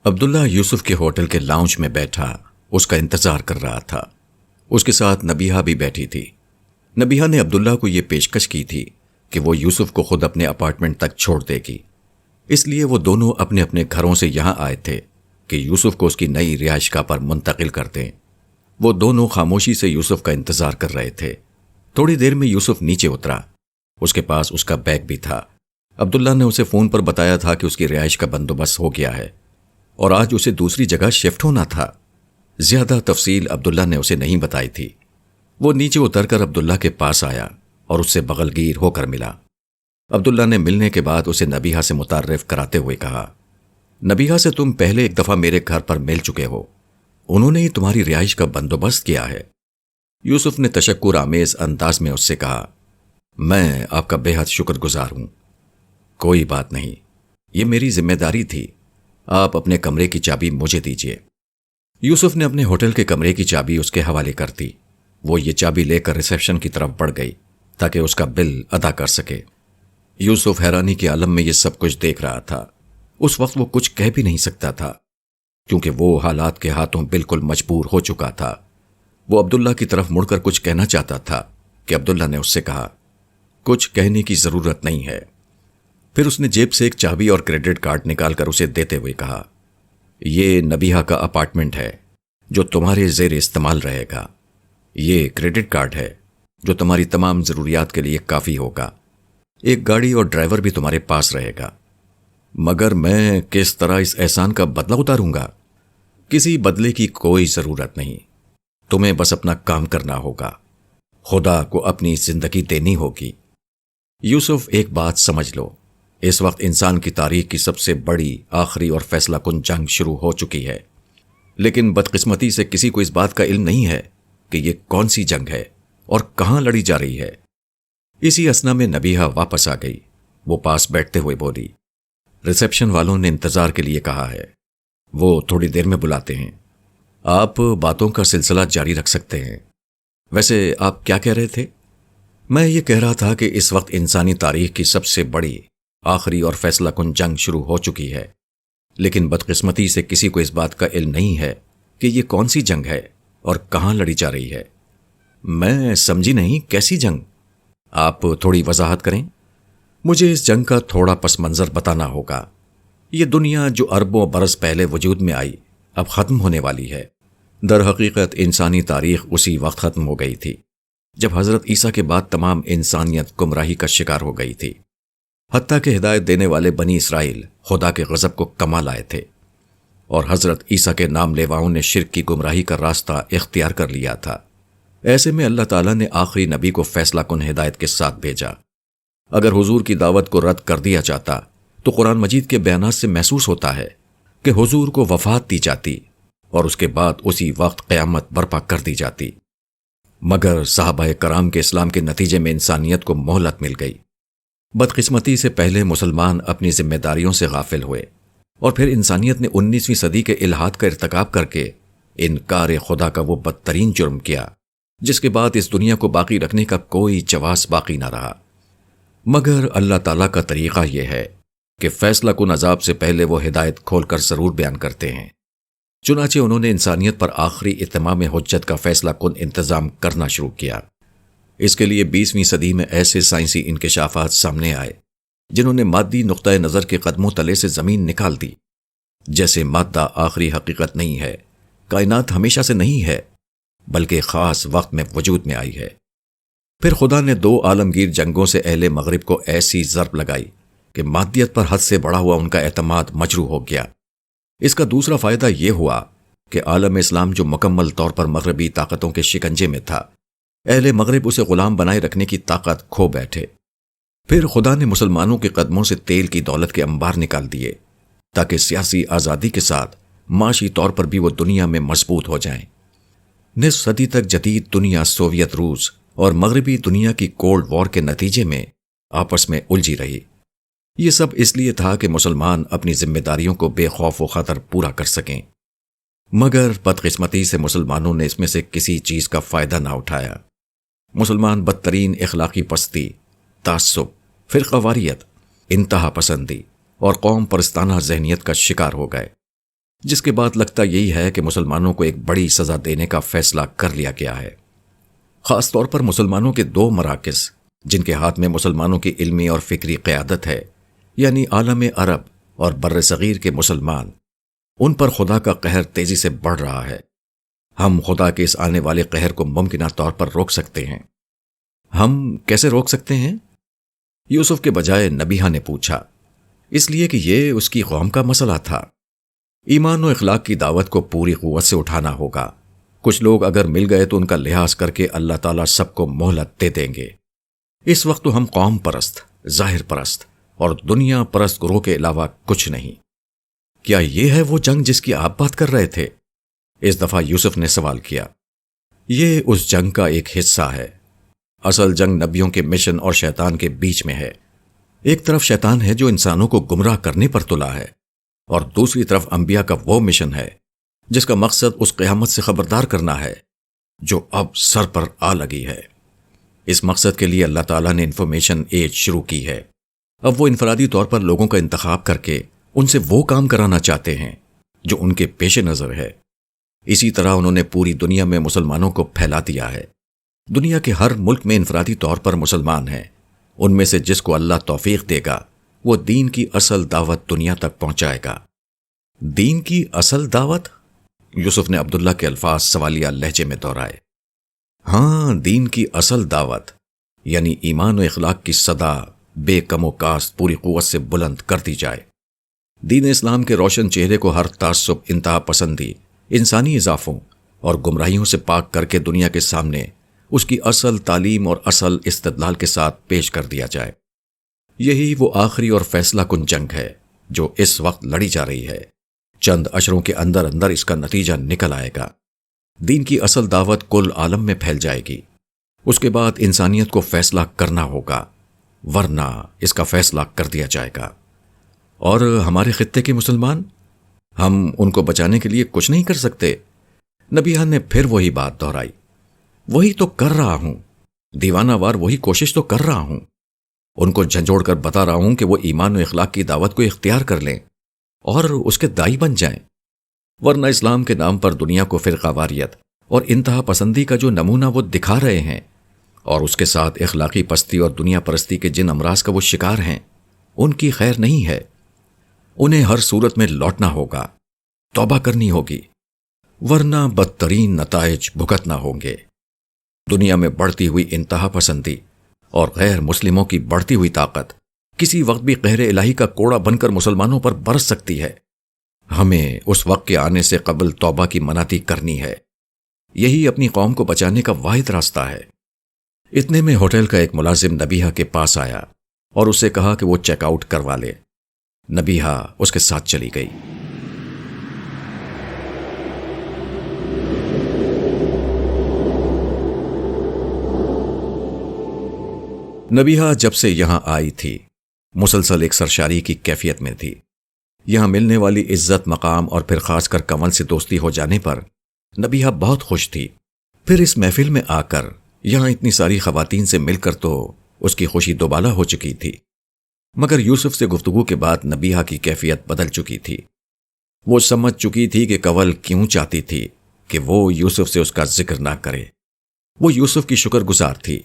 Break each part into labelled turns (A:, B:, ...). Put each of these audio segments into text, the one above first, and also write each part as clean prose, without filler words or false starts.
A: عبداللہ یوسف کے ہوٹل کے لاؤنج میں بیٹھا اس کا انتظار کر رہا تھا۔ اس کے ساتھ نبیہہ بھی بیٹھی تھی۔ نبیہہ نے عبداللہ کو یہ پیشکش کی تھی کہ وہ یوسف کو خود اپنے اپارٹمنٹ تک چھوڑ دے گی، اس لیے وہ دونوں اپنے اپنے گھروں سے یہاں آئے تھے کہ یوسف کو اس کی نئی رہائش گاہ پر منتقل کر دیں۔ وہ دونوں خاموشی سے یوسف کا انتظار کر رہے تھے۔ تھوڑی دیر میں یوسف نیچے اترا۔ اس کے پاس اس کا بیگ بھی تھا۔ عبداللہ نے اسے فون پر بتایا تھا کہ اس کی رہائش کا بندوبست ہو گیا ہے اور آج اسے دوسری جگہ شفٹ ہونا تھا۔ زیادہ تفصیل عبداللہ نے اسے نہیں بتائی تھی۔ وہ نیچے اتر کر عبداللہ کے پاس آیا اور اس سے بغلگیر ہو کر ملا۔ عبداللہ نے ملنے کے بعد اسے نبیہہ سے متعارف کراتے ہوئے کہا، نبیہہ سے تم پہلے ایک دفعہ میرے گھر پر مل چکے ہو، انہوں نے ہی تمہاری رہائش کا بندوبست کیا ہے۔ یوسف نے تشکر آمیز انداز میں اس سے کہا، میں آپ کا بے حد شکر گزار ہوں۔ کوئی بات نہیں، یہ میری ذمہ داری تھی، آپ اپنے کمرے کی چابی مجھے دیجیے۔ یوسف نے اپنے ہوٹل کے کمرے کی چابی اس کے حوالے کر دی۔ وہ یہ چابی لے کر ریسیپشن کی طرف بڑھ گئی تاکہ اس کا بل ادا کر سکے۔ یوسف حیرانی کے عالم میں یہ سب کچھ دیکھ رہا تھا۔ اس وقت وہ کچھ کہہ بھی نہیں سکتا تھا کیونکہ وہ حالات کے ہاتھوں بالکل مجبور ہو چکا تھا۔ وہ عبداللہ کی طرف مڑ کر کچھ کہنا چاہتا تھا کہ عبداللہ نے اس سے کہا، کچھ کہنے کی ضرورت نہیں ہے۔ پھر اس نے جیب سے ایک چابی اور کریڈٹ کارڈ نکال کر اسے دیتے ہوئے کہا، یہ نبیہہ کا اپارٹمنٹ ہے جو تمہارے زیر استعمال رہے گا۔ یہ کریڈٹ کارڈ ہے جو تمہاری تمام ضروریات کے لیے کافی ہوگا۔ ایک گاڑی اور ڈرائیور بھی تمہارے پاس رہے گا۔ مگر میں کس طرح اس احسان کا بدلہ اتاروں گا؟ کسی بدلے کی کوئی ضرورت نہیں، تمہیں بس اپنا کام کرنا ہوگا، خدا کو اپنی زندگی دینی ہوگی۔ یوسف ایک بات سمجھ لو، اس وقت انسان کی تاریخ کی سب سے بڑی، آخری اور فیصلہ کن جنگ شروع ہو چکی ہے، لیکن بدقسمتی سے کسی کو اس بات کا علم نہیں ہے کہ یہ کون سی جنگ ہے اور کہاں لڑی جا رہی ہے۔ اسی اثنا میں نبیہہ واپس آ گئی۔ وہ پاس بیٹھتے ہوئے بولی، ریسیپشن والوں نے انتظار کے لیے کہا ہے، وہ تھوڑی دیر میں بلاتے ہیں، آپ باتوں کا سلسلہ جاری رکھ سکتے ہیں۔ ویسے آپ کیا کہہ رہے تھے؟ میں یہ کہہ رہا تھا کہ اس وقت انسانی تاریخ کی سب سے بڑی، آخری اور فیصلہ کن جنگ شروع ہو چکی ہے، لیکن بدقسمتی سے کسی کو اس بات کا علم نہیں ہے کہ یہ کون سی جنگ ہے اور کہاں لڑی جا رہی ہے۔ میں سمجھی نہیں، کیسی جنگ؟ آپ تھوڑی وضاحت کریں۔ مجھے اس جنگ کا تھوڑا پس منظر بتانا ہوگا۔ یہ دنیا جو اربوں برس پہلے وجود میں آئی، اب ختم ہونے والی ہے۔ در حقیقت انسانی تاریخ اسی وقت ختم ہو گئی تھی جب حضرت عیسیٰ کے بعد تمام انسانیت گمراہی کا شکار ہو گئی تھی، حتیٰ کہ ہدایت دینے والے بنی اسرائیل خدا کے غضب کو کما لائے تھے، اور حضرت عیسیٰ کے نام لیواؤں نے شرک کی گمراہی کا راستہ اختیار کر لیا تھا۔ ایسے میں اللہ تعالیٰ نے آخری نبی کو فیصلہ کن ہدایت کے ساتھ بھیجا۔ اگر حضور کی دعوت کو رد کر دیا جاتا تو قرآن مجید کے بیانات سے محسوس ہوتا ہے کہ حضور کو وفات دی جاتی اور اس کے بعد اسی وقت قیامت برپا کر دی جاتی، مگر صحابہ کرام کے اسلام کے نتیجے میں انسانیت کو مہلت مل گئی۔ بدقسمتی سے پہلے مسلمان اپنی ذمہ داریوں سے غافل ہوئے، اور پھر انسانیت نے 19ویں صدی کے الحاد کا ارتکاب کر کے انکار خدا کا وہ بدترین جرم کیا جس کے بعد اس دنیا کو باقی رکھنے کا کوئی جواز باقی نہ رہا۔ مگر اللہ تعالیٰ کا طریقہ یہ ہے کہ فیصلہ کن عذاب سے پہلے وہ ہدایت کھول کر ضرور بیان کرتے ہیں۔ چنانچہ انہوں نے انسانیت پر آخری اتمام حجت کا فیصلہ کن انتظام کرنا شروع کیا۔ اس کے لیے 20ویں صدی میں ایسے سائنسی انکشافات سامنے آئے جنہوں نے مادی نقطۂ نظر کے قدموں تلے سے زمین نکال دی۔ جیسے مادہ آخری حقیقت نہیں ہے، کائنات ہمیشہ سے نہیں ہے، بلکہ خاص وقت میں وجود میں آئی ہے۔ پھر خدا نے 2 عالمگیر جنگوں سے اہل مغرب کو ایسی ضرب لگائی کہ مادیت پر حد سے بڑھا ہوا ان کا اعتماد مجروح ہو گیا۔ اس کا دوسرا فائدہ یہ ہوا کہ عالم اسلام جو مکمل طور پر مغربی طاقتوں کے شکنجے میں تھا، اہل مغرب اسے غلام بنائے رکھنے کی طاقت کھو بیٹھے۔ پھر خدا نے مسلمانوں کے قدموں سے تیل کی دولت کے انبار نکال دیے تاکہ سیاسی آزادی کے ساتھ معاشی طور پر بھی وہ دنیا میں مضبوط ہو جائیں۔ نصف صدی تک جدید دنیا سوویت روس اور مغربی دنیا کی کولڈ وار کے نتیجے میں آپس میں الجھی رہی۔ یہ سب اس لیے تھا کہ مسلمان اپنی ذمہ داریوں کو بے خوف و خطر پورا کر سکیں، مگر بدقسمتی سے مسلمانوں نے اس میں سے کسی چیز کا فائدہ نہ اٹھایا۔ مسلمان بدترین اخلاقی پستی، تعصب، فرقہ واریت، انتہا پسندی اور قوم پرستانہ ذہنیت کا شکار ہو گئے۔ جس کے بعد لگتا یہی ہے کہ مسلمانوں کو ایک بڑی سزا دینے کا فیصلہ کر لیا گیا ہے۔ خاص طور پر مسلمانوں کے 2 مراکز جن کے ہاتھ میں مسلمانوں کی علمی اور فکری قیادت ہے، یعنی عالم عرب اور بر صغیر کے مسلمان، ان پر خدا کا قہر تیزی سے بڑھ رہا ہے۔ ہم خدا کے اس آنے والے قہر کو ممکنہ طور پر روک سکتے ہیں۔ ہم کیسے روک سکتے ہیں؟ یوسف کے بجائے نبیہہ نے پوچھا، اس لیے کہ یہ اس کی قوم کا مسئلہ تھا۔ ایمان و اخلاق کی دعوت کو پوری قوت سے اٹھانا ہوگا۔ کچھ لوگ اگر مل گئے تو ان کا لحاظ کر کے اللہ تعالیٰ سب کو مہلت دے دیں گے۔ اس وقت تو ہم قوم پرست، ظاہر پرست اور دنیا پرست گروہ کے علاوہ کچھ نہیں۔ کیا یہ ہے وہ جنگ جس کی آپ بات کر رہے تھے؟ اس دفعہ یوسف نے سوال کیا۔ یہ اس جنگ کا ایک حصہ ہے۔ اصل جنگ نبیوں کے مشن اور شیطان کے بیچ میں ہے۔ ایک طرف شیطان ہے جو انسانوں کو گمراہ کرنے پر تلا ہے، اور دوسری طرف انبیاء کا وہ مشن ہے جس کا مقصد اس قیامت سے خبردار کرنا ہے جو اب سر پر آ لگی ہے۔ اس مقصد کے لیے اللہ تعالیٰ نے انفارمیشن ایج شروع کی ہے۔ اب وہ انفرادی طور پر لوگوں کا انتخاب کر کے ان سے وہ کام کرانا چاہتے ہیں جو ان کے پیش نظر ہے۔ اسی طرح انہوں نے پوری دنیا میں مسلمانوں کو پھیلا دیا ہے۔ دنیا کے ہر ملک میں انفرادی طور پر مسلمان ہیں۔ ان میں سے جس کو اللہ توفیق دے گا وہ دین کی اصل دعوت دنیا تک پہنچائے گا۔ دین کی اصل دعوت؟ یوسف نے عبداللہ کے الفاظ سوالیہ لہجے میں دہرائے۔ ہاں، دین کی اصل دعوت یعنی ایمان و اخلاق کی صدا بے کم و کاست پوری قوت سے بلند کر دی جائے۔ دین اسلام کے روشن چہرے کو ہر تعصب، انتہا پسندی، انسانی اضافوں اور گمراہیوں سے پاک کر کے دنیا کے سامنے اس کی اصل تعلیم اور اصل استدلال کے ساتھ پیش کر دیا جائے۔ یہی وہ آخری اور فیصلہ کن جنگ ہے جو اس وقت لڑی جا رہی ہے۔ چند اشروں کے اندر اندر اس کا نتیجہ نکل آئے گا۔ دین کی اصل دعوت کل عالم میں پھیل جائے گی۔ اس کے بعد انسانیت کو فیصلہ کرنا ہوگا، ورنہ اس کا فیصلہ کر دیا جائے گا۔ اور ہمارے خطے کے مسلمان، ہم ان کو بچانے کے لیے کچھ نہیں کر سکتے؟ نبیہہ نے پھر وہی بات دہرائی۔ وہی تو کر رہا ہوں، دیوانہ وار وہی کوشش تو کر رہا ہوں۔ ان کو جھنجھوڑ کر بتا رہا ہوں کہ وہ ایمان و اخلاق کی دعوت کو اختیار کر لیں اور اس کے دائی بن جائیں، ورنہ اسلام کے نام پر دنیا کو فرقہ واریت اور انتہا پسندی کا جو نمونہ وہ دکھا رہے ہیں، اور اس کے ساتھ اخلاقی پستی اور دنیا پرستی کے جن امراض کا وہ شکار ہیں، ان کی خیر نہیں ہے۔ انہیں ہر صورت میں لوٹنا ہوگا، توبہ کرنی ہوگی، ورنہ بدترین نتائج بھگتنا ہوں گے۔ دنیا میں بڑھتی ہوئی انتہا پسندی اور غیر مسلموں کی بڑھتی ہوئی طاقت کسی وقت بھی قہر الہی کا کوڑا بن کر مسلمانوں پر برس سکتی ہے۔ ہمیں اس وقت کے آنے سے قبل توبہ کی مناتی کرنی ہے۔ یہی اپنی قوم کو بچانے کا واحد راستہ ہے۔ اتنے میں ہوٹل کا ایک ملازم نبیہہ کے پاس آیا اور اسے کہا کہ وہ چیک آؤٹ کروا لے۔ نبیہہ اس کے ساتھ چلی گئی۔ نبیہہ جب سے یہاں آئی تھی مسلسل ایک سرشاری کی کیفیت میں تھی۔ یہاں ملنے والی عزت، مقام اور پھر خاص کر کمل سے دوستی ہو جانے پر نبیہہ بہت خوش تھی۔ پھر اس محفل میں آ کر یہاں اتنی ساری خواتین سے مل کر تو اس کی خوشی دوبالا ہو چکی تھی۔ مگر یوسف سے گفتگو کے بعد نبیہہ کی کیفیت بدل چکی تھی۔ وہ سمجھ چکی تھی کہ کنول کیوں چاہتی تھی کہ وہ یوسف سے اس کا ذکر نہ کرے۔ وہ یوسف کی شکر گزار تھی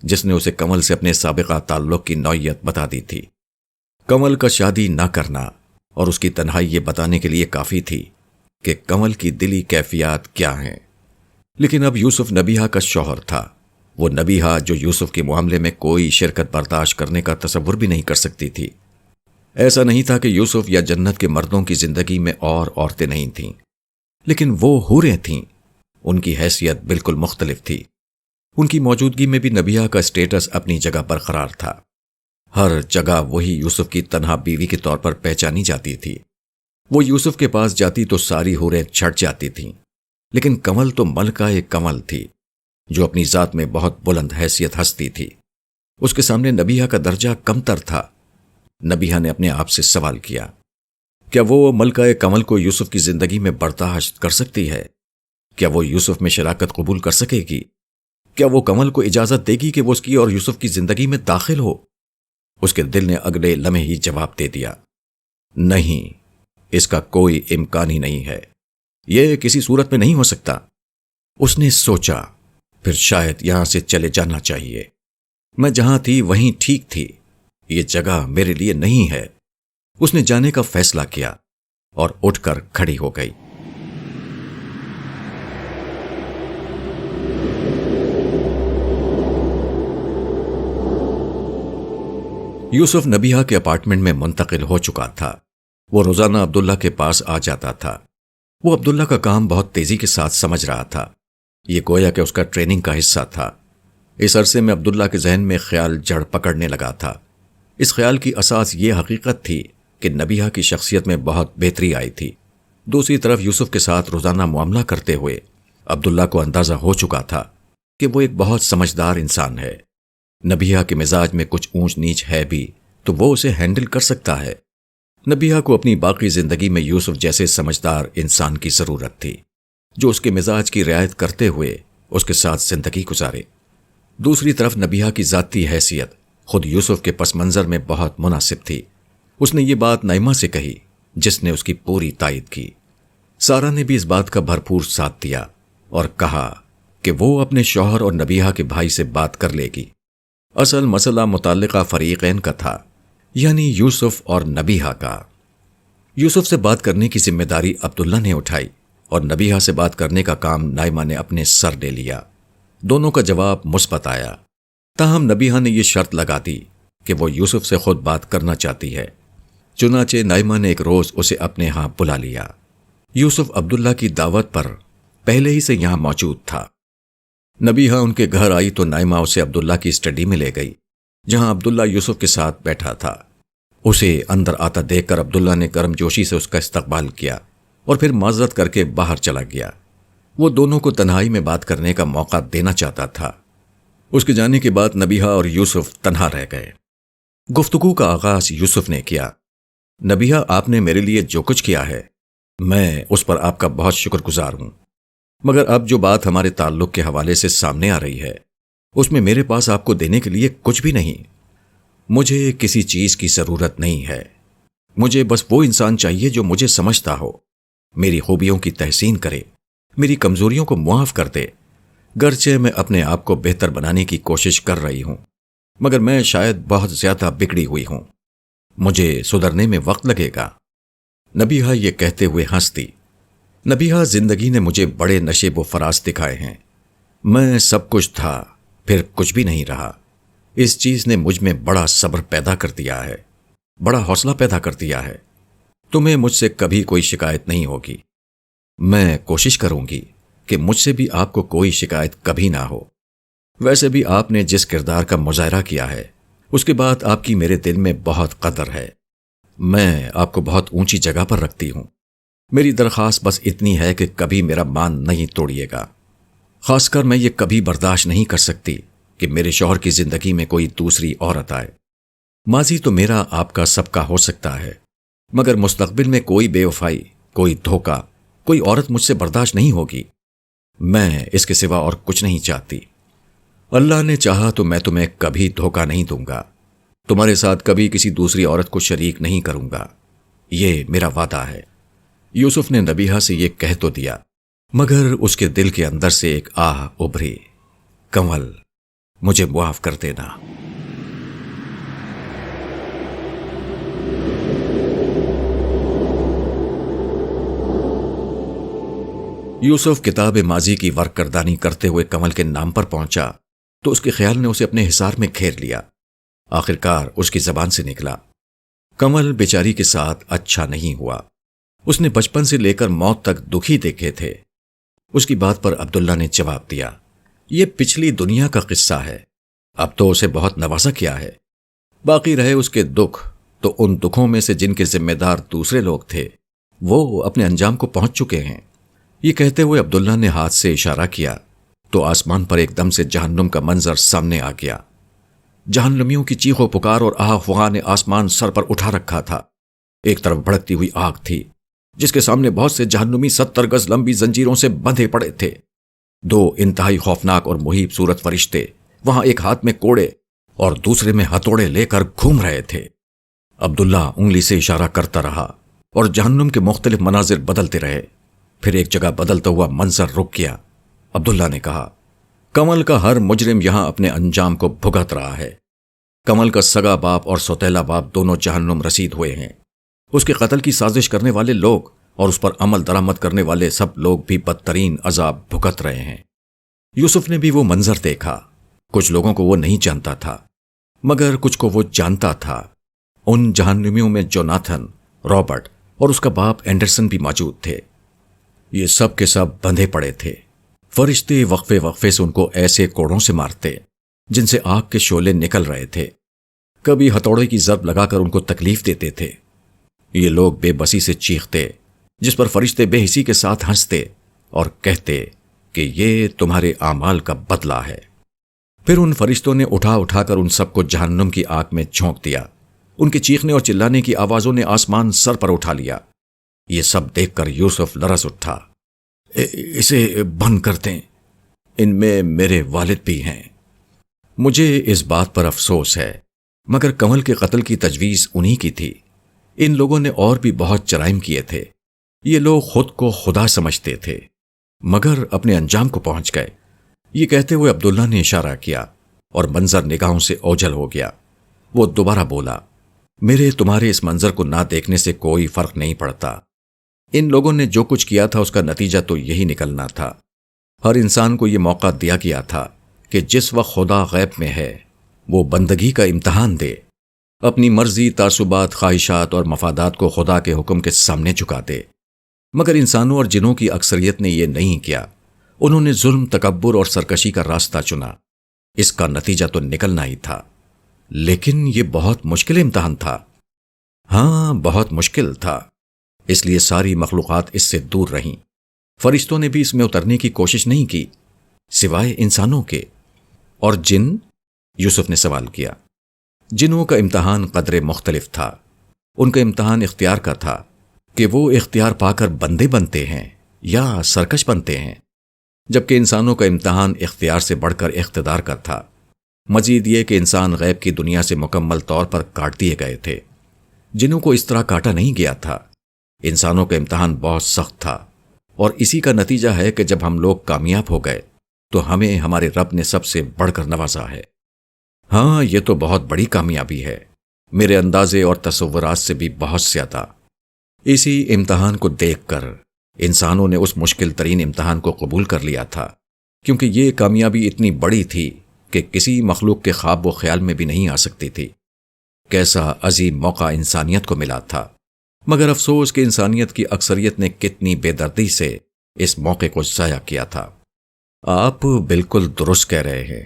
A: جس نے اسے کنول سے اپنے سابقہ تعلق کی نوعیت بتا دی تھی۔ کنول کا شادی نہ کرنا اور اس کی تنہائی یہ بتانے کے لیے کافی تھی کہ کنول کی دلی کیفیات کیا ہیں۔ لیکن اب یوسف نبیہہ کا شوہر تھا۔ وہ نبیہہ جو یوسف کے معاملے میں کوئی شرکت برداشت کرنے کا تصور بھی نہیں کر سکتی تھی۔ ایسا نہیں تھا کہ یوسف یا جنت کے مردوں کی زندگی میں اور عورتیں نہیں تھیں، لیکن وہ حوریں تھیں۔ ان کی حیثیت بالکل مختلف تھی۔ ان کی موجودگی میں بھی نبیہہ کا اسٹیٹس اپنی جگہ برقرار تھا۔ ہر جگہ وہی یوسف کی تنہا بیوی کے طور پر پہچانی جاتی تھی۔ وہ یوسف کے پاس جاتی تو ساری حوریں چھٹ جاتی تھیں، لیکن کنول تو ملکہ کنول تھی جو اپنی ذات میں بہت بلند حیثیت ہستی تھی۔ اس کے سامنے نبیہہ کا درجہ کمتر تھا۔ نبیہہ نے اپنے آپ سے سوال کیا، کیا وہ ملکہ کنول کو یوسف کی زندگی میں برداشت کر سکتی ہے؟ کیا وہ یوسف میں شراکت قبول کر سکے گی؟ کیا وہ کنول کو اجازت دے گی کہ وہ اس کی اور یوسف کی زندگی میں داخل ہو؟ اس کے دل نے اگلے لمحے ہی جواب دے دیا، نہیں، اس کا کوئی امکان ہی نہیں ہے، یہ کسی صورت میں نہیں ہو سکتا۔ اس نے سوچا، پھر شاید یہاں سے چلے جانا چاہیے، میں جہاں تھی وہیں ٹھیک تھی، یہ جگہ میرے لیے نہیں ہے۔ اس نے جانے کا فیصلہ کیا اور اٹھ کر کھڑی ہو گئی۔ یوسف نبیہا کے اپارٹمنٹ میں منتقل ہو چکا تھا۔ وہ روزانہ عبداللہ کے پاس آ جاتا تھا۔ وہ عبداللہ کا کام بہت تیزی کے ساتھ سمجھ رہا تھا، یہ گویا کہ اس کا ٹریننگ کا حصہ تھا۔ اس عرصے میں عبداللہ کے ذہن میں خیال جڑ پکڑنے لگا تھا۔ اس خیال کی اساس یہ حقیقت تھی کہ نبیہا کی شخصیت میں بہت بہتری آئی تھی۔ دوسری طرف یوسف کے ساتھ روزانہ معاملہ کرتے ہوئے عبداللہ کو اندازہ ہو چکا تھا کہ وہ ایک بہت سمجھدار انسان ہے۔ نبیہا کے مزاج میں کچھ اونچ نیچ ہے بھی تو وہ اسے ہینڈل کر سکتا ہے۔ نبیہا کو اپنی باقی زندگی میں یوسف جیسے سمجھدار انسان کی ضرورت تھی، جو اس کے مزاج کی رعایت کرتے ہوئے اس کے ساتھ زندگی گزارے۔ دوسری طرف نبیہا کی ذاتی حیثیت خود یوسف کے پس منظر میں بہت مناسب تھی۔ اس نے یہ بات نائمہ سے کہی، جس نے اس کی پوری تائید کی۔ سارہ نے بھی اس بات کا بھرپور ساتھ دیا اور کہا کہ وہ اپنے شوہر اور نبیہا کے بھائی سے بات کر لے گی۔ اصل مسئلہ متعلقہ فریقین کا تھا، یعنی یوسف اور نبیہا کا۔ یوسف سے بات کرنے کی ذمہ داری عبداللہ نے اٹھائی اور نبیہا سے بات کرنے کا کام نائمہ نے اپنے سر لے لیا۔ دونوں کا جواب مثبت آیا، تاہم نبیہا نے یہ شرط لگا دی کہ وہ یوسف سے خود بات کرنا چاہتی ہے۔ چنانچہ نائمہ نے ایک روز اسے اپنے ہاں بلا لیا۔ یوسف عبداللہ کی دعوت پر پہلے ہی سے یہاں موجود تھا۔ نبیہا ان کے گھر آئی تو نائمہ اسے عبداللہ کی اسٹڈی میں لے گئی، جہاں عبداللہ یوسف کے ساتھ بیٹھا تھا۔ اسے اندر آتا دیکھ کر عبداللہ نے گرم جوشی سے اس کا استقبال کیا اور پھر معذرت کر کے باہر چلا گیا۔ وہ دونوں کو تنہائی میں بات کرنے کا موقع دینا چاہتا تھا۔ اس کے جانے کے بعد نبیہا اور یوسف تنہا رہ گئے۔ گفتگو کا آغاز یوسف نے کیا۔ نبیہا، آپ نے میرے لیے جو کچھ کیا ہے، میں اس پر آپ کا بہت شکر گزار ہوں، مگر اب جو بات ہمارے تعلق کے حوالے سے سامنے آ رہی ہے، اس میں میرے پاس آپ کو دینے کے لیے کچھ بھی نہیں۔ مجھے کسی چیز کی ضرورت نہیں ہے، مجھے بس وہ انسان چاہیے جو مجھے سمجھتا ہو، میری خوبیوں کی تحسین کرے، میری کمزوریوں کو معاف کر دے۔ گرچہ میں اپنے آپ کو بہتر بنانے کی کوشش کر رہی ہوں، مگر میں شاید بہت زیادہ بگڑی ہوئی ہوں، مجھے سدھرنے میں وقت لگے گا۔ نبیہا یہ کہتے ہوئے ہنس دی۔ نبیہا، زندگی نے مجھے بڑے نشیب و فراز دکھائے ہیں۔ میں سب کچھ تھا، پھر کچھ بھی نہیں رہا۔ اس چیز نے مجھ میں بڑا صبر پیدا کر دیا ہے، بڑا حوصلہ پیدا کر دیا ہے۔ تمہیں مجھ سے کبھی کوئی شکایت نہیں ہوگی۔ میں کوشش کروں گی کہ مجھ سے بھی آپ کو کوئی شکایت کبھی نہ ہو۔ ویسے بھی آپ نے جس کردار کا مظاہرہ کیا ہے، اس کے بعد آپ کی میرے دل میں بہت قدر ہے۔ میں آپ کو بہت اونچی جگہ پر رکھتی ہوں۔ میری درخواست بس اتنی ہے کہ کبھی میرا مان نہیں توڑیے گا۔ خاص کر میں یہ کبھی برداشت نہیں کر سکتی کہ میرے شوہر کی زندگی میں کوئی دوسری عورت آئے۔ ماضی تو میرا آپ کا سب کا ہو سکتا ہے، مگر مستقبل میں کوئی بے وفائی، کوئی دھوکہ، کوئی عورت مجھ سے برداشت نہیں ہوگی۔ میں اس کے سوا اور کچھ نہیں چاہتی۔ اللہ نے چاہا تو میں تمہیں کبھی دھوکہ نہیں دوں گا، تمہارے ساتھ کبھی کسی دوسری عورت کو شریک نہیں کروں گا، یہ میرا وعدہ ہے۔ یوسف نے نبیہا سے یہ کہہ تو دیا، مگر اس کے دل کے اندر سے ایک آہ ابھری، کنول، مجھے معاف کر دینا۔ یوسف کتاب ماضی کی ورق کردانی کرتے ہوئے کنول کے نام پر پہنچا تو اس کے خیال نے اسے اپنے حصار میں گھیر لیا۔ آخرکار اس کی زبان سے نکلا، کنول بیچاری کے ساتھ اچھا نہیں ہوا، اس نے بچپن سے لے کر موت تک دکھی دیکھے تھے۔ اس کی بات پر عبداللہ نے جواب دیا، یہ پچھلی دنیا کا قصہ ہے، اب تو اسے بہت نوازا کیا ہے، باقی رہے اس کے دکھ تو ان دکھوں میں سے جن کے ذمہ دار دوسرے لوگ تھے وہ اپنے انجام کو پہنچ چکے ہیں۔ یہ کہتے ہوئے عبداللہ نے ہاتھ سے اشارہ کیا تو آسمان پر ایک دم سے جہنم کا منظر سامنے آ گیا۔ جہنمیوں کی چیخ و پکار اور آہ فغاں نے آسمان سر پر اٹھا رکھا تھا۔ ایک طرف بھڑکتی ہوئی آگ تھی جس کے سامنے بہت سے جہنمی 70 گز لمبی زنجیروں سے بندھے پڑے تھے۔ دو انتہائی خوفناک اور مہیب صورت فرشتے وہاں ایک ہاتھ میں کوڑے اور دوسرے میں ہتھوڑے لے کر گھوم رہے تھے۔ عبداللہ انگلی سے اشارہ کرتا رہا اور جہنم کے مختلف مناظر بدلتے رہے۔ پھر ایک جگہ بدلتا ہوا منظر رک گیا۔ عبداللہ نے کہا، کمل کا ہر مجرم یہاں اپنے انجام کو بھگت رہا ہے۔ کمل کا سگا باپ اور سوتیلا باپ دونوں جہنم رسید ہوئے ہیں۔ اس کے قتل کی سازش کرنے والے لوگ اور اس پر عمل درآمد کرنے والے سب لوگ بھی بدترین عذاب بھگت رہے ہیں۔ یوسف نے بھی وہ منظر دیکھا۔ کچھ لوگوں کو وہ نہیں جانتا تھا، مگر کچھ کو وہ جانتا تھا۔ ان جہنمیوں میں جوناتھن، رابرٹ اور اس کا باپ اینڈرسن بھی موجود تھے۔ یہ سب کے سب بندھے پڑے تھے۔ فرشتے وقفے وقفے سے ان کو ایسے کوڑوں سے مارتے جن سے آگ کے شعلے نکل رہے تھے۔ کبھی ہتھوڑے کی ضرب لگا کر ان کو تکلیف دیتے تھے۔ یہ لوگ بے بسی سے چیختے، جس پر فرشتے بے حسی کے ساتھ ہنستے اور کہتے کہ یہ تمہارے اعمال کا بدلہ ہے۔ پھر ان فرشتوں نے اٹھا اٹھا کر ان سب کو جہنم کی آگ میں جھونک دیا۔ ان کے چیخنے اور چلانے کی آوازوں نے آسمان سر پر اٹھا لیا۔ یہ سب دیکھ کر یوسف لرز اٹھا۔ اسے بند کر دیں، ان میں میرے والد بھی ہیں۔ مجھے اس بات پر افسوس ہے، مگر کمل کے قتل کی تجویز انہی کی تھی۔ ان لوگوں نے اور بھی بہت جرائم کیے تھے۔ یہ لوگ خود کو خدا سمجھتے تھے، مگر اپنے انجام کو پہنچ گئے۔ یہ کہتے ہوئے عبداللہ نے اشارہ کیا اور منظر نگاہوں سے اوجھل ہو گیا۔ وہ دوبارہ بولا، میرے تمہارے اس منظر کو نہ دیکھنے سے کوئی فرق نہیں پڑتا۔ ان لوگوں نے جو کچھ کیا تھا اس کا نتیجہ تو یہی نکلنا تھا۔ ہر انسان کو یہ موقع دیا گیا تھا کہ جس وقت خدا غیب میں ہے وہ بندگی کا امتحان دے، اپنی مرضی، تعصبات، خواہشات اور مفادات کو خدا کے حکم کے سامنے جھکا دے۔ مگر انسانوں اور جنوں کی اکثریت نے یہ نہیں کیا۔ انہوں نے ظلم، تکبر اور سرکشی کا راستہ چنا۔ اس کا نتیجہ تو نکلنا ہی تھا، لیکن یہ بہت مشکل امتحان تھا۔ ہاں، بہت مشکل تھا، اس لیے ساری مخلوقات اس سے دور رہیں۔ فرشتوں نے بھی اس میں اترنے کی کوشش نہیں کی، سوائے انسانوں کے۔ اور جن؟ یوسف نے سوال کیا۔ جنوں کا امتحان قدرے مختلف تھا۔ ان کا امتحان اختیار کا تھا کہ وہ اختیار پا کر بندے بنتے ہیں یا سرکش بنتے ہیں، جبکہ انسانوں کا امتحان اختیار سے بڑھ کر اقتدار کا تھا۔ مزید یہ کہ انسان غیب کی دنیا سے مکمل طور پر کاٹ دیے گئے تھے۔ جنوں کو اس طرح کاٹا نہیں گیا تھا۔ انسانوں کا امتحان بہت سخت تھا، اور اسی کا نتیجہ ہے کہ جب ہم لوگ کامیاب ہو گئے تو ہمیں ہمارے رب نے سب سے بڑھ کر نوازا ہے۔ ہاں، یہ تو بہت بڑی کامیابی ہے، میرے اندازے اور تصورات سے بھی بہت زیادہ۔ اسی امتحان کو دیکھ کر انسانوں نے اس مشکل ترین امتحان کو قبول کر لیا تھا، کیونکہ یہ کامیابی اتنی بڑی تھی کہ کسی مخلوق کے خواب و خیال میں بھی نہیں آ سکتی تھی۔ کیسا عظیم موقع انسانیت کو ملا تھا، مگر افسوس کہ انسانیت کی اکثریت نے کتنی بے دردی سے اس موقع کو ضائع کیا تھا۔ آپ بالکل درست کہہ رہے ہیں۔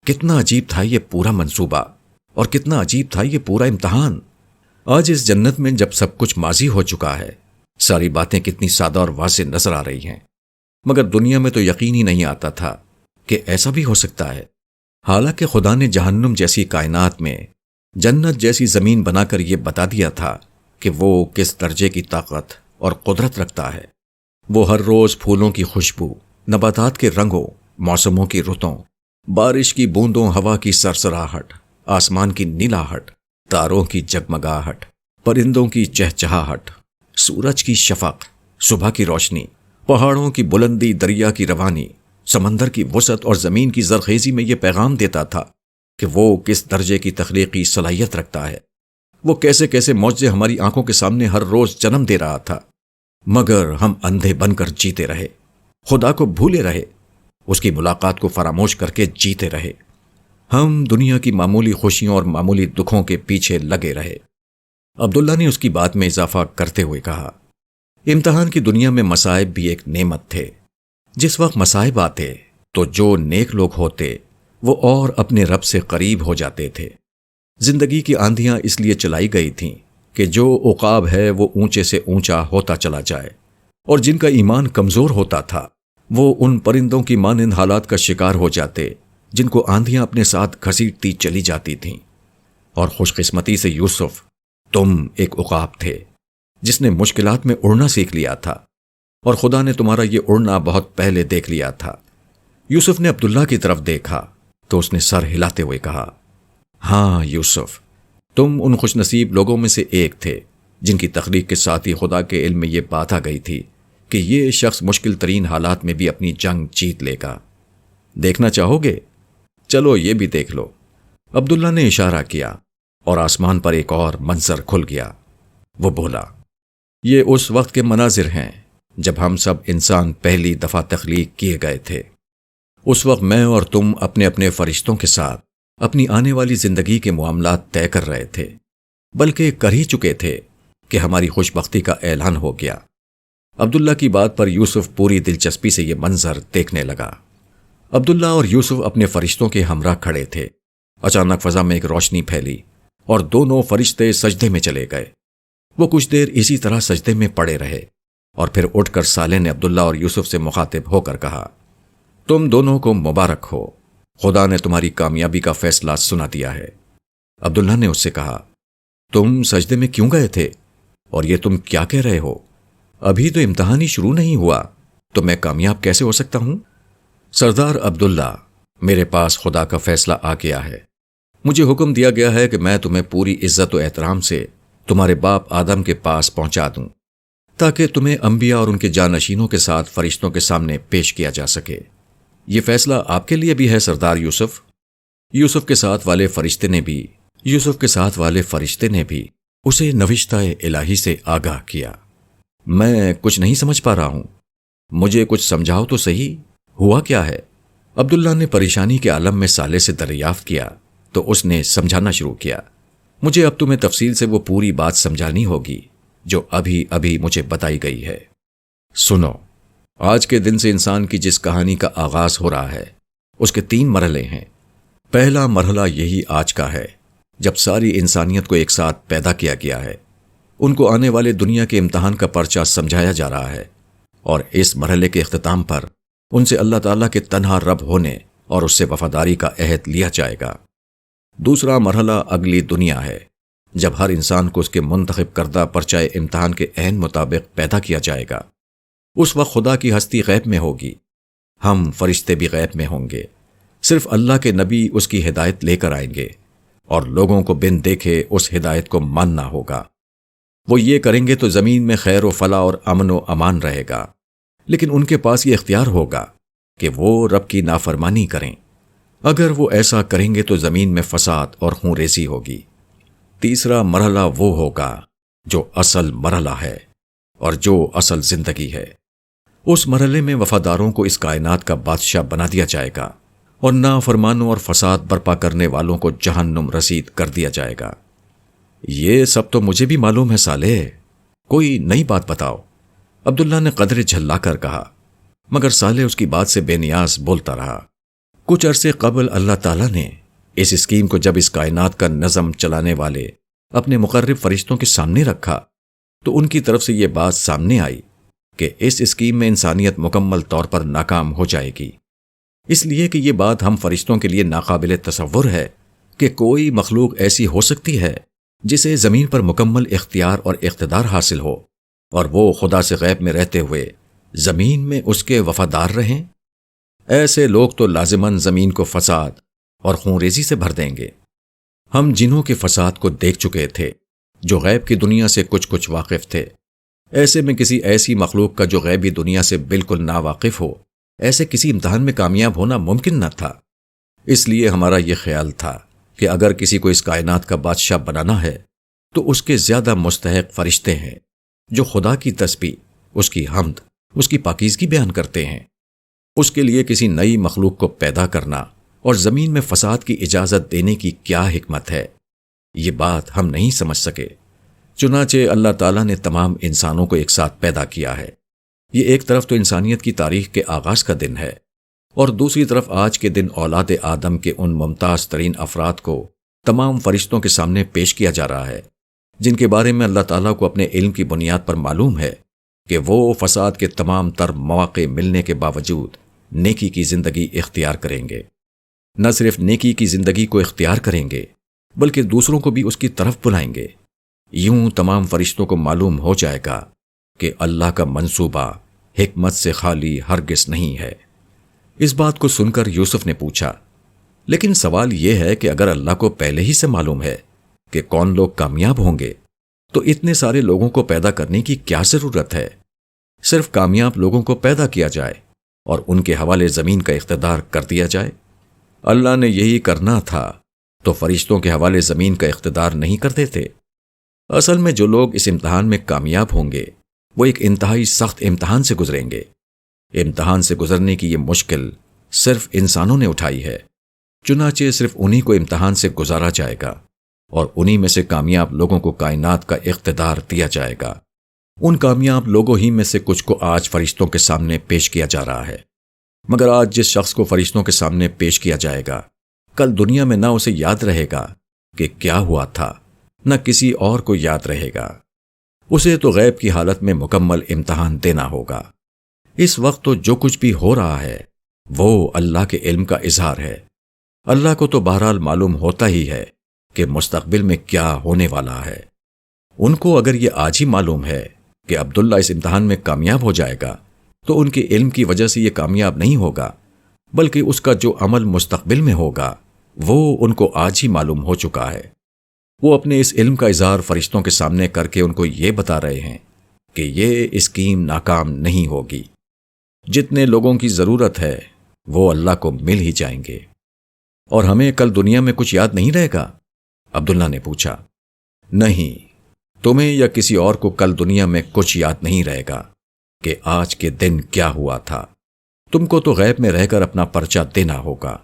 A: کتنا عجیب تھا یہ پورا منصوبہ، اور کتنا عجیب تھا یہ پورا امتحان۔ آج اس جنت میں جب سب کچھ ماضی ہو چکا ہے، ساری باتیں کتنی سادہ اور واضح نظر آ رہی ہیں، مگر دنیا میں تو یقین ہی نہیں آتا تھا کہ ایسا بھی ہو سکتا ہے۔ حالانکہ خدا نے جہنم جیسی کائنات میں جنت جیسی زمین بنا کر یہ بتا دیا تھا کہ وہ کس درجے کی طاقت اور قدرت رکھتا ہے۔ وہ ہر روز پھولوں کی خوشبو، نباتات کے رنگوں، موسموں کی رتوں، بارش کی بوندوں، ہوا کی سرسراہٹ، آسمان کی نیلاہٹ، تاروں کی جگمگاہٹ، پرندوں کی چہچہاہٹ، سورج کی شفق، صبح کی روشنی، پہاڑوں کی بلندی، دریا کی روانی، سمندر کی وسعت اور زمین کی زرخیزی میں یہ پیغام دیتا تھا کہ وہ کس درجے کی تخلیقی صلاحیت رکھتا ہے۔ وہ کیسے کیسے معجزے ہماری آنکھوں کے سامنے ہر روز جنم دے رہا تھا، مگر ہم اندھے بن کر جیتے رہے، خدا کو بھولے رہے، اس کی ملاقات کو فراموش کر کے جیتے رہے۔ ہم دنیا کی معمولی خوشیوں اور معمولی دکھوں کے پیچھے لگے رہے۔ عبداللہ نے اس کی بات میں اضافہ کرتے ہوئے کہا، امتحان کی دنیا میں مصائب بھی ایک نعمت تھے۔ جس وقت مصائب آتے تو جو نیک لوگ ہوتے وہ اور اپنے رب سے قریب ہو جاتے تھے۔ زندگی کی آندھیاں اس لیے چلائی گئی تھیں کہ جو عقاب ہے وہ اونچے سے اونچا ہوتا چلا جائے، اور جن کا ایمان کمزور ہوتا تھا وہ ان پرندوں کی مانند حالات کا شکار ہو جاتے جن کو آندھیاں اپنے ساتھ گھسیٹتی چلی جاتی تھیں۔ اور خوش قسمتی سے یوسف، تم ایک عقاب تھے جس نے مشکلات میں اڑنا سیکھ لیا تھا، اور خدا نے تمہارا یہ اڑنا بہت پہلے دیکھ لیا تھا۔ یوسف نے عبداللہ کی طرف دیکھا تو اس نے سر ہلاتے ہوئے کہا، ہاں یوسف، تم ان خوش نصیب لوگوں میں سے ایک تھے جن کی تخلیق کے ساتھ ہی خدا کے علم میں یہ بات آ گئی تھی کہ یہ شخص مشکل ترین حالات میں بھی اپنی جنگ جیت لے گا۔ دیکھنا چاہو گے؟ چلو یہ بھی دیکھ لو۔ عبداللہ نے اشارہ کیا اور آسمان پر ایک اور منظر کھل گیا۔ وہ بولا، یہ اس وقت کے مناظر ہیں جب ہم سب انسان پہلی دفعہ تخلیق کیے گئے تھے۔ اس وقت میں اور تم اپنے اپنے فرشتوں کے ساتھ اپنی آنے والی زندگی کے معاملات طے کر رہے تھے، بلکہ کر ہی چکے تھے کہ ہماری خوش بختی کا اعلان ہو گیا۔ عبداللہ کی بات پر یوسف پوری دلچسپی سے یہ منظر دیکھنے لگا۔ عبداللہ اور یوسف اپنے فرشتوں کے ہمراہ کھڑے تھے۔ اچانک فضا میں ایک روشنی پھیلی اور دونوں فرشتے سجدے میں چلے گئے۔ وہ کچھ دیر اسی طرح سجدے میں پڑے رہے اور پھر اٹھ کر صالح نے عبداللہ اور یوسف سے مخاطب ہو کر کہا، تم دونوں کو مبارک ہو، خدا نے تمہاری کامیابی کا فیصلہ سنا دیا ہے۔ عبداللہ نے اس سے کہا، تم سجدے میں کیوں گئے تھے اور یہ تم کیا کہہ رہے ہو؟ ابھی تو امتحان ہی شروع نہیں ہوا تو میں کامیاب کیسے ہو سکتا ہوں؟ سردار عبداللہ، میرے پاس خدا کا فیصلہ آ گیا ہے۔ مجھے حکم دیا گیا ہے کہ میں تمہیں پوری عزت و احترام سے تمہارے باپ آدم کے پاس پہنچا دوں تاکہ تمہیں انبیاء اور ان کے جانشینوں کے ساتھ فرشتوں کے سامنے پیش کیا جا سکے۔ یہ فیصلہ آپ کے لیے بھی ہے سردار یوسف۔ یوسف کے ساتھ والے فرشتے نے بھی اسے نوشتہ الہی سے آگاہ کیا۔ میں کچھ نہیں سمجھ پا رہا ہوں، مجھے کچھ سمجھاؤ تو صحیح، ہوا کیا ہے؟ عبداللہ نے پریشانی کے عالم میں صالح سے دریافت کیا تو اس نے سمجھانا شروع کیا۔ مجھے اب تمہیں تفصیل سے وہ پوری بات سمجھانی ہوگی جو ابھی ابھی مجھے بتائی گئی ہے۔ سنو، آج کے دن سے انسان کی جس کہانی کا آغاز ہو رہا ہے اس کے 3 مرحلے ہیں۔ پہلا مرحلہ یہی آج کا ہے جب ساری انسانیت کو ایک ساتھ پیدا کیا گیا ہے۔ ان کو آنے والے دنیا کے امتحان کا پرچہ سمجھایا جا رہا ہے، اور اس مرحلے کے اختتام پر ان سے اللہ تعالیٰ کے تنہا رب ہونے اور اس سے وفاداری کا عہد لیا جائے گا۔ دوسرا مرحلہ اگلی دنیا ہے جب ہر انسان کو اس کے منتخب کردہ پرچہ امتحان کے عین مطابق پیدا کیا جائے گا۔ اس وقت خدا کی ہستی غیب میں ہوگی، ہم فرشتے بھی غیب میں ہوں گے، صرف اللہ کے نبی اس کی ہدایت لے کر آئیں گے اور لوگوں کو بن دیکھے اس ہدایت کو ماننا ہوگا۔ وہ یہ کریں گے تو زمین میں خیر و فلاح اور امن و امان رہے گا، لیکن ان کے پاس یہ اختیار ہوگا کہ وہ رب کی نافرمانی کریں۔ اگر وہ ایسا کریں گے تو زمین میں فساد اور خون ریزی ہوگی۔ تیسرا مرحلہ وہ ہوگا جو اصل مرحلہ ہے اور جو اصل زندگی ہے۔ اس مرحلے میں وفاداروں کو اس کائنات کا بادشاہ بنا دیا جائے گا اور نافرمانوں اور فساد برپا کرنے والوں کو جہنم رسید کر دیا جائے گا۔ یہ سب تو مجھے بھی معلوم ہے صالح، کوئی نئی بات بتاؤ، عبداللہ نے قدرے جھلا کر کہا، مگر صالح اس کی بات سے بے نیاز بولتا رہا۔ کچھ عرصے قبل اللہ تعالیٰ نے اس اسکیم کو جب اس کائنات کا نظم چلانے والے اپنے مقرب فرشتوں کے سامنے رکھا تو ان کی طرف سے یہ بات سامنے آئی کہ اس اسکیم میں انسانیت مکمل طور پر ناکام ہو جائے گی، اس لیے کہ یہ بات ہم فرشتوں کے لیے ناقابل تصور ہے کہ کوئی مخلوق ایسی ہو سکتی ہے جسے زمین پر مکمل اختیار اور اقتدار حاصل ہو اور وہ خدا سے غیب میں رہتے ہوئے زمین میں اس کے وفادار رہیں۔ ایسے لوگ تو لازماً زمین کو فساد اور خون ریزی سے بھر دیں گے۔ ہم جنوں کے فساد کو دیکھ چکے تھے جو غیب کی دنیا سے کچھ واقف تھے، ایسے میں کسی ایسی مخلوق کا جو غیبی دنیا سے بالکل ناواقف ہو ایسے کسی امتحان میں کامیاب ہونا ممکن نہ تھا۔ اس لیے ہمارا یہ خیال تھا کہ اگر کسی کو اس کائنات کا بادشاہ بنانا ہے تو اس کے زیادہ مستحق فرشتے ہیں جو خدا کی تسبیح، اس کی حمد، اس کی پاکیزگی بیان کرتے ہیں۔ اس کے لیے کسی نئی مخلوق کو پیدا کرنا اور زمین میں فساد کی اجازت دینے کی کیا حکمت ہے، یہ بات ہم نہیں سمجھ سکے۔ چنانچہ اللہ تعالیٰ نے تمام انسانوں کو ایک ساتھ پیدا کیا ہے۔ یہ ایک طرف تو انسانیت کی تاریخ کے آغاز کا دن ہے اور دوسری طرف آج کے دن اولاد آدم کے ان ممتاز ترین افراد کو تمام فرشتوں کے سامنے پیش کیا جا رہا ہے جن کے بارے میں اللہ تعالیٰ کو اپنے علم کی بنیاد پر معلوم ہے کہ وہ فساد کے تمام تر مواقع ملنے کے باوجود نیکی کی زندگی اختیار کریں گے۔ نہ صرف نیکی کی زندگی کو اختیار کریں گے بلکہ دوسروں کو بھی اس کی طرف بلائیں گے۔ یوں تمام فرشتوں کو معلوم ہو جائے گا کہ اللہ کا منصوبہ حکمت سے خالی ہرگز نہیں ہے۔ اس بات کو سن کر یوسف نے پوچھا، لیکن سوال یہ ہے کہ اگر اللہ کو پہلے ہی سے معلوم ہے کہ کون لوگ کامیاب ہوں گے تو اتنے سارے لوگوں کو پیدا کرنے کی کیا ضرورت ہے؟ صرف کامیاب لوگوں کو پیدا کیا جائے اور ان کے حوالے زمین کا اقتدار کر دیا جائے۔ اللہ نے یہی کرنا تھا تو فرشتوں کے حوالے زمین کا اقتدار نہیں کر دیتے۔ اصل میں جو لوگ اس امتحان میں کامیاب ہوں گے وہ ایک انتہائی سخت امتحان سے گزریں گے۔ امتحان سے گزرنے کی یہ مشکل صرف انسانوں نے اٹھائی ہے، چنانچہ صرف انہی کو امتحان سے گزارا جائے گا اور انہی میں سے کامیاب لوگوں کو کائنات کا اقتدار دیا جائے گا۔ ان کامیاب لوگوں ہی میں سے کچھ کو آج فرشتوں کے سامنے پیش کیا جا رہا ہے، مگر آج جس شخص کو فرشتوں کے سامنے پیش کیا جائے گا کل دنیا میں نہ اسے یاد رہے گا کہ کیا ہوا تھا، نہ کسی اور کو یاد رہے گا۔ اسے تو غیب کی حالت میں مکمل امتحان دینا ہوگا۔ اس وقت تو جو کچھ بھی ہو رہا ہے وہ اللہ کے علم کا اظہار ہے۔ اللہ کو تو بہرحال معلوم ہوتا ہی ہے کہ مستقبل میں کیا ہونے والا ہے۔ ان کو اگر یہ آج ہی معلوم ہے کہ عبداللہ اس امتحان میں کامیاب ہو جائے گا تو ان کے علم کی وجہ سے یہ کامیاب نہیں ہوگا، بلکہ اس کا جو عمل مستقبل میں ہوگا وہ ان کو آج ہی معلوم ہو چکا ہے۔ وہ اپنے اس علم کا اظہار فرشتوں کے سامنے کر کے ان کو یہ بتا رہے ہیں کہ یہ اسکیم ناکام نہیں ہوگی۔ جتنے لوگوں کی ضرورت ہے وہ اللہ کو مل ہی جائیں گے۔ اور ہمیں کل دنیا میں کچھ یاد نہیں رہے گا؟ عبداللہ نے پوچھا۔ نہیں، تمہیں یا کسی اور کو کل دنیا میں کچھ یاد نہیں رہے گا کہ آج کے دن کیا ہوا تھا۔ تم کو تو غیب میں رہ کر اپنا پرچہ دینا ہوگا۔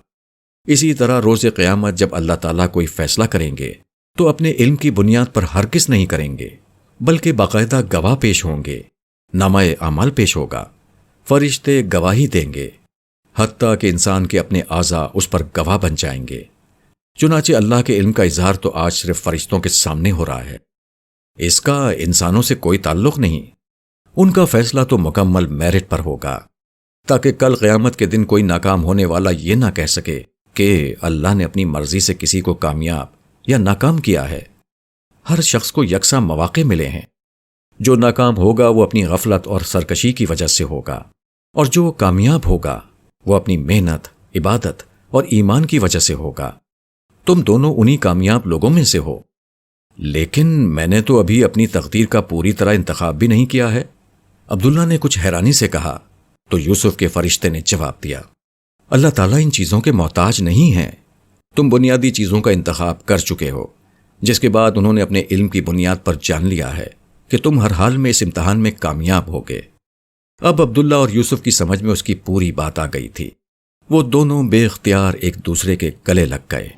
A: اسی طرح روز قیامت جب اللہ تعالیٰ کوئی فیصلہ کریں گے تو اپنے علم کی بنیاد پر ہرگز نہیں کریں گے، بلکہ باقاعدہ گواہ پیش ہوں گے، نامہ اعمال پیش ہوگا، فرشتے گواہی دیں گے، حتیٰ کہ انسان کے اپنے اعضاء اس پر گواہ بن جائیں گے۔ چنانچہ اللہ کے علم کا اظہار تو آج صرف فرشتوں کے سامنے ہو رہا ہے، اس کا انسانوں سے کوئی تعلق نہیں۔ ان کا فیصلہ تو مکمل میرٹ پر ہوگا، تاکہ کل قیامت کے دن کوئی ناکام ہونے والا یہ نہ کہہ سکے کہ اللہ نے اپنی مرضی سے کسی کو کامیاب یا ناکام کیا ہے۔ ہر شخص کو یکساں مواقع ملے ہیں۔ جو ناکام ہوگا وہ اپنی غفلت اور سرکشی کی وجہ سے ہوگا، اور جو کامیاب ہوگا وہ اپنی محنت، عبادت اور ایمان کی وجہ سے ہوگا۔ تم دونوں انہی کامیاب لوگوں میں سے ہو۔ لیکن میں نے تو ابھی اپنی تقدیر کا پوری طرح انتخاب بھی نہیں کیا ہے، عبداللہ نے کچھ حیرانی سے کہا۔ تو یوسف کے فرشتے نے جواب دیا، اللہ تعالیٰ ان چیزوں کے محتاج نہیں ہیں۔ تم بنیادی چیزوں کا انتخاب کر چکے ہو، جس کے بعد انہوں نے اپنے علم کی بنیاد پر جان لیا ہے کہ تم ہر حال میں اس امتحان میں کامیاب ہوگے۔ اب عبداللہ اور یوسف کی سمجھ میں اس کی پوری بات آ گئی تھی۔ وہ دونوں بے اختیار ایک دوسرے کے گلے لگ گئے۔